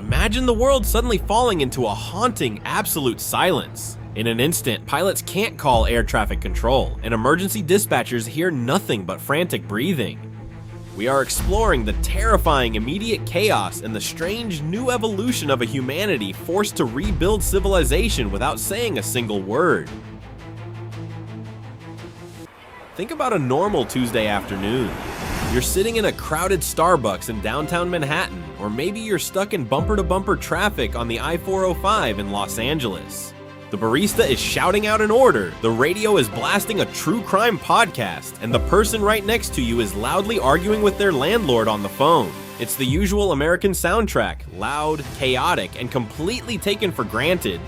Imagine the world suddenly falling into a haunting, absolute silence. In an instant, pilots can't call air traffic control, and emergency dispatchers hear nothing but frantic breathing. We are exploring the terrifying immediate chaos and the strange new evolution of a humanity forced to rebuild civilization without saying a single word. Think about a normal Tuesday afternoon. You're sitting in a crowded Starbucks in downtown Manhattan, or maybe you're stuck in bumper-to-bumper traffic on the I-405 in Los Angeles. The barista is shouting out an order, the radio is blasting a true crime podcast, and the person right next to you is loudly arguing with their landlord on the phone. It's the usual American soundtrack, loud, chaotic, and completely taken for granted.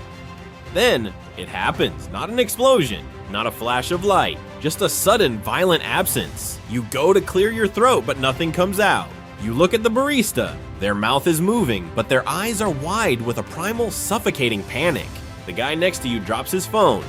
Then, it happens. Not an explosion, not a flash of light, just a sudden, violent absence. You go to clear your throat, but nothing comes out. You look at the barista. Their mouth is moving, but their eyes are wide with a primal, suffocating panic. The guy next to you drops his phone.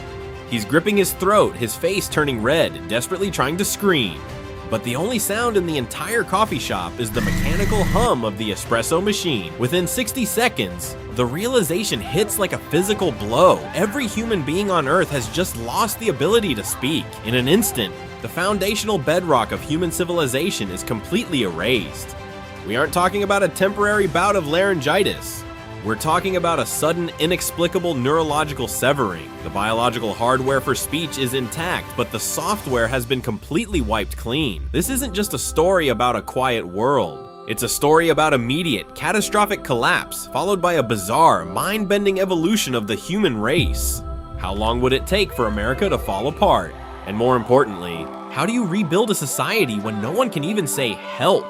He's gripping his throat, his face turning red, desperately trying to scream. But the only sound in the entire coffee shop is the mechanical hum of the espresso machine. Within 60 seconds, the realization hits like a physical blow. Every human being on Earth has just lost the ability to speak. In an instant, the foundational bedrock of human civilization is completely erased. We aren't talking about a temporary bout of laryngitis. We're talking about a sudden, inexplicable neurological severing. The biological hardware for speech is intact, but the software has been completely wiped clean. This isn't just a story about a quiet world. It's a story about immediate, catastrophic collapse, followed by a bizarre, mind-bending evolution of the human race. How long would it take for America to fall apart? And more importantly, how do you rebuild a society when no one can even say help?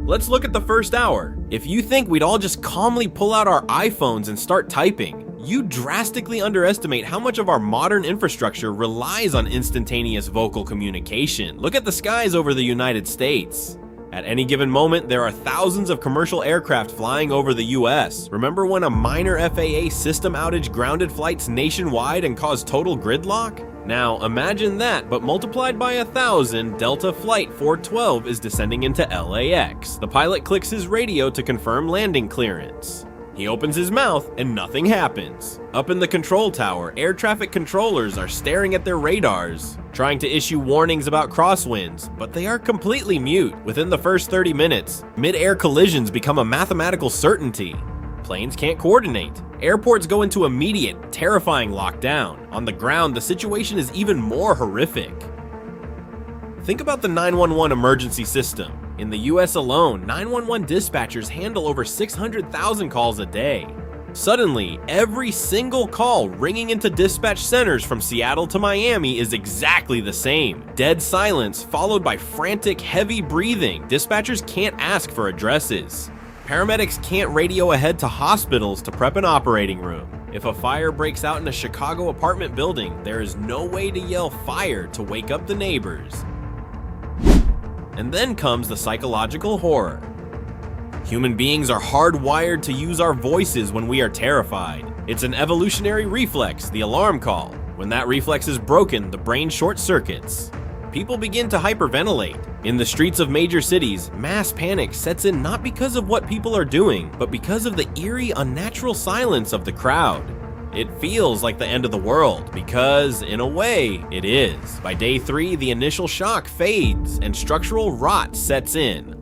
Let's look at the first hour. If you think we'd all just calmly pull out our iPhones and start typing, you drastically underestimate how much of our modern infrastructure relies on instantaneous vocal communication. Look at the skies over the United States. At any given moment, there are thousands of commercial aircraft flying over the US. Remember when a minor FAA system outage grounded flights nationwide and caused total gridlock? Now, imagine that, but multiplied by 1,000, Delta Flight 412 is descending into LAX. The pilot clicks his radio to confirm landing clearance. He opens his mouth and nothing happens. Up in the control tower, air traffic controllers are staring at their radars, trying to issue warnings about crosswinds, but they are completely mute. Within the first 30 minutes, mid-air collisions become a mathematical certainty. Planes can't coordinate. Airports go into immediate, terrifying lockdown. On the ground, the situation is even more horrific. Think about the 911 emergency system. In the US alone, 911 dispatchers handle over 600,000 calls a day. Suddenly, every single call ringing into dispatch centers from Seattle to Miami is exactly the same. Dead silence followed by frantic, heavy breathing. Dispatchers can't ask for addresses. Paramedics can't radio ahead to hospitals to prep an operating room. If a fire breaks out in a Chicago apartment building, there is no way to yell fire to wake up the neighbors. And then comes the psychological horror. Human beings are hardwired to use our voices when we are terrified. It's an evolutionary reflex, the alarm call. When that reflex is broken, the brain short circuits. People begin to hyperventilate. In the streets of major cities, mass panic sets in not because of what people are doing, but because of the eerie, unnatural silence of the crowd. It feels like the end of the world, because, in a way, it is. By day 3, the initial shock fades, and structural rot sets in.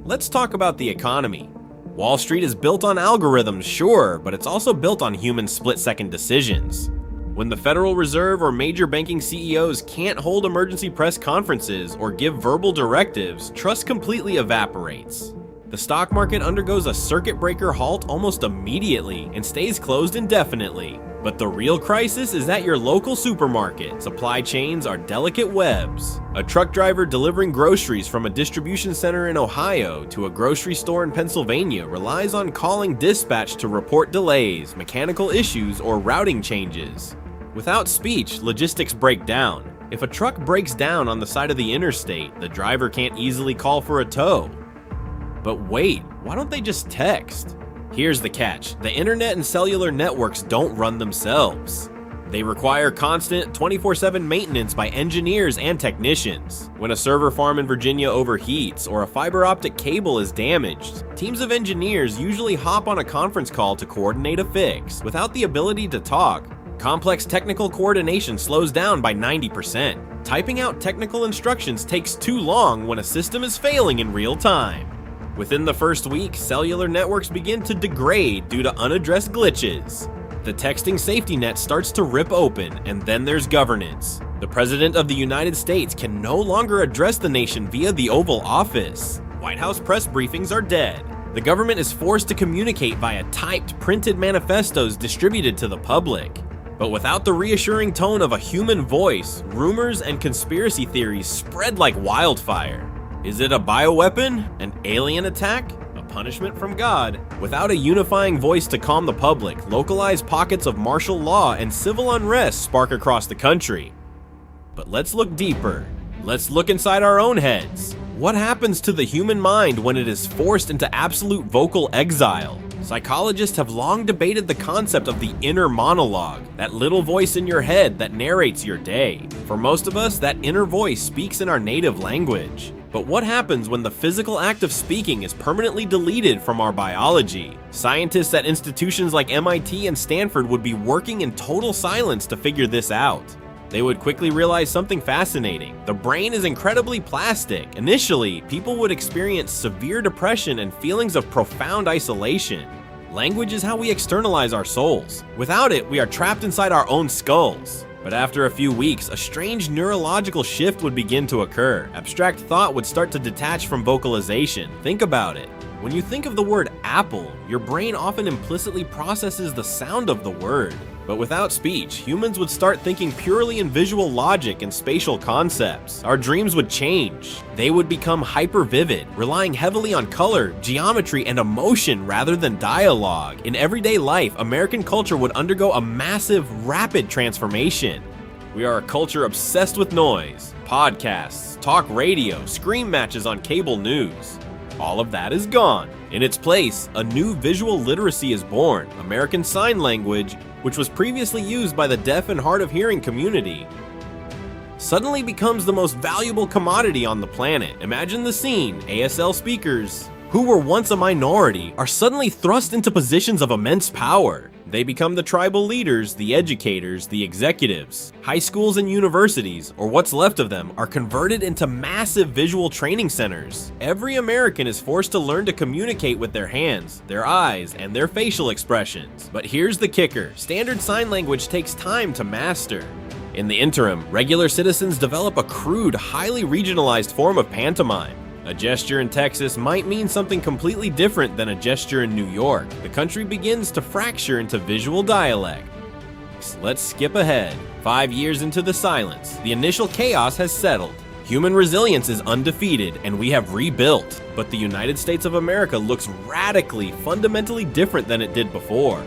Let's talk about the economy. Wall Street is built on algorithms, sure, but it's also built on human split-second decisions. When the Federal Reserve or major banking CEOs can't hold emergency press conferences or give verbal directives, trust completely evaporates. The stock market undergoes a circuit breaker halt almost immediately and stays closed indefinitely. But the real crisis is at your local supermarket. Supply chains are delicate webs. A truck driver delivering groceries from a distribution center in Ohio to a grocery store in Pennsylvania relies on calling dispatch to report delays, mechanical issues, or routing changes. Without speech, logistics break down. If a truck breaks down on the side of the interstate, the driver can't easily call for a tow. But wait, why don't they just text? Here's the catch: the internet and cellular networks don't run themselves. They require constant 24/7 maintenance by engineers and technicians. When a server farm in Virginia overheats or a fiber optic cable is damaged, teams of engineers usually hop on a conference call to coordinate a fix. Without the ability to talk, complex technical coordination slows down by 90%. Typing out technical instructions takes too long when a system is failing in real time. Within the first week, cellular networks begin to degrade due to unaddressed glitches. The texting safety net starts to rip open, and then there's governance. The President of the United States can no longer address the nation via the Oval Office. White House press briefings are dead. The government is forced to communicate via typed, printed manifestos distributed to the public. But without the reassuring tone of a human voice, rumors and conspiracy theories spread like wildfire. Is it a bioweapon? An alien attack? Punishment from God? Without a unifying voice to calm the public, localized pockets of martial law and civil unrest spark across the country. But let's look deeper. Let's look inside our own heads. What happens to the human mind when it is forced into absolute vocal exile? Psychologists have long debated the concept of the inner monologue, that little voice in your head that narrates your day. For most of us, that inner voice speaks in our native language. But what happens when the physical act of speaking is permanently deleted from our biology? Scientists at institutions like MIT and Stanford would be working in total silence to figure this out. They would quickly realize something fascinating. The brain is incredibly plastic. Initially, people would experience severe depression and feelings of profound isolation. Language is how we externalize our souls. Without it, we are trapped inside our own skulls. But after a few weeks, a strange neurological shift would begin to occur. Abstract thought would start to detach from vocalization. Think about it. When you think of the word apple, your brain often implicitly processes the sound of the word. But without speech, humans would start thinking purely in visual logic and spatial concepts. Our dreams would change. They would become hyper-vivid, relying heavily on color, geometry, and emotion rather than dialogue. In everyday life, American culture would undergo a massive, rapid transformation. We are a culture obsessed with noise, podcasts, talk radio, scream matches on cable news. All of that is gone. In its place, a new visual literacy is born, American Sign Language, which was previously used by the deaf and hard of hearing community, suddenly becomes the most valuable commodity on the planet. Imagine the scene. ASL speakers, who were once a minority, are suddenly thrust into positions of immense power. They become the tribal leaders, the educators, the executives. High schools and universities, or what's left of them, are converted into massive visual training centers. Every American is forced to learn to communicate with their hands, their eyes, and their facial expressions. But here's the kicker. Standard sign language takes time to master. In the interim, regular citizens develop a crude, highly regionalized form of pantomime. A gesture in Texas might mean something completely different than a gesture in New York. The country begins to fracture into visual dialect. Let's skip ahead. 5 years into the silence, the initial chaos has settled. Human resilience is undefeated, and we have rebuilt. But the United States of America looks radically, fundamentally different than it did before.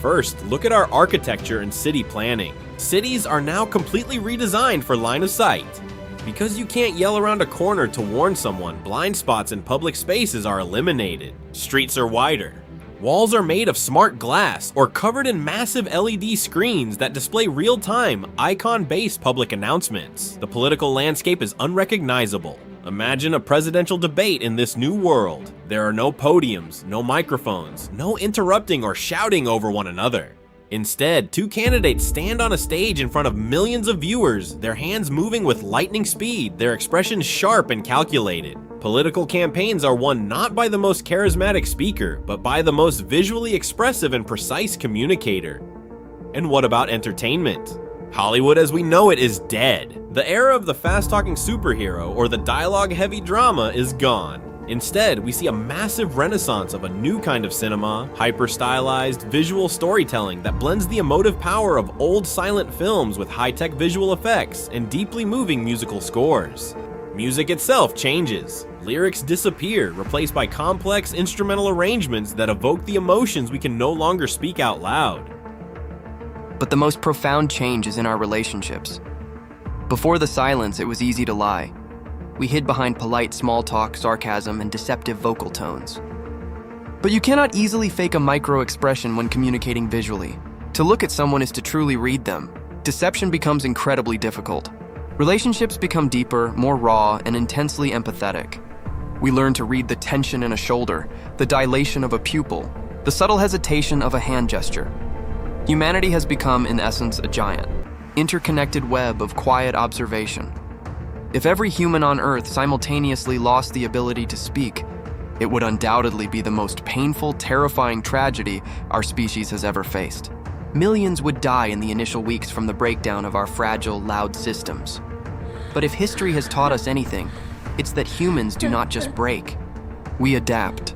First, look at our architecture and city planning. Cities are now completely redesigned for line of sight. Because you can't yell around a corner to warn someone, blind spots in public spaces are eliminated. Streets are wider. Walls are made of smart glass or covered in massive LED screens that display real-time, icon-based public announcements. The political landscape is unrecognizable. Imagine a presidential debate in this new world. There are no podiums, no microphones, no interrupting or shouting over one another. Instead, two candidates stand on a stage in front of millions of viewers, their hands moving with lightning speed, their expressions sharp and calculated. Political campaigns are won not by the most charismatic speaker, but by the most visually expressive and precise communicator. And what about entertainment? Hollywood as we know it is dead. The era of the fast-talking superhero or the dialogue-heavy drama is gone. Instead, we see a massive renaissance of a new kind of cinema, hyper-stylized visual storytelling that blends the emotive power of old silent films with high-tech visual effects and deeply moving musical scores. Music itself changes. Lyrics disappear, replaced by complex instrumental arrangements that evoke the emotions we can no longer speak out loud. But the most profound change is in our relationships. Before the silence, it was easy to lie. We hid behind polite small talk, sarcasm, and deceptive vocal tones. But you cannot easily fake a micro-expression when communicating visually. To look at someone is to truly read them. Deception becomes incredibly difficult. Relationships become deeper, more raw, and intensely empathetic. We learn to read the tension in a shoulder, the dilation of a pupil, the subtle hesitation of a hand gesture. Humanity has become, in essence, a giant, interconnected web of quiet observation. If every human on Earth simultaneously lost the ability to speak, it would undoubtedly be the most painful, terrifying tragedy our species has ever faced. Millions would die in the initial weeks from the breakdown of our fragile, loud systems. But if history has taught us anything, it's that humans do not just break, we adapt.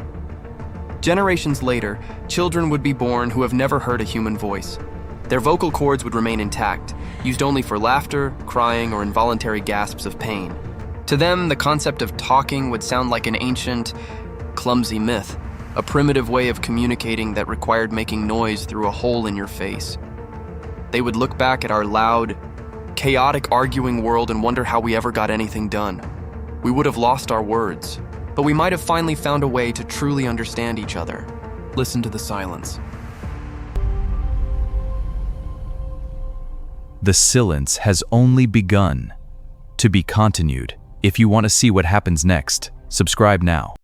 Generations later, children would be born who have never heard a human voice. Their vocal cords would remain intact, used only for laughter, crying, or involuntary gasps of pain. To them, the concept of talking would sound like an ancient, clumsy myth, a primitive way of communicating that required making noise through a hole in your face. They would look back at our loud, chaotic arguing world and wonder how we ever got anything done. We would have lost our words, but we might have finally found a way to truly understand each other. Listen to the silence. The silence has only begun. To be continued. If you want to see what happens next, subscribe now.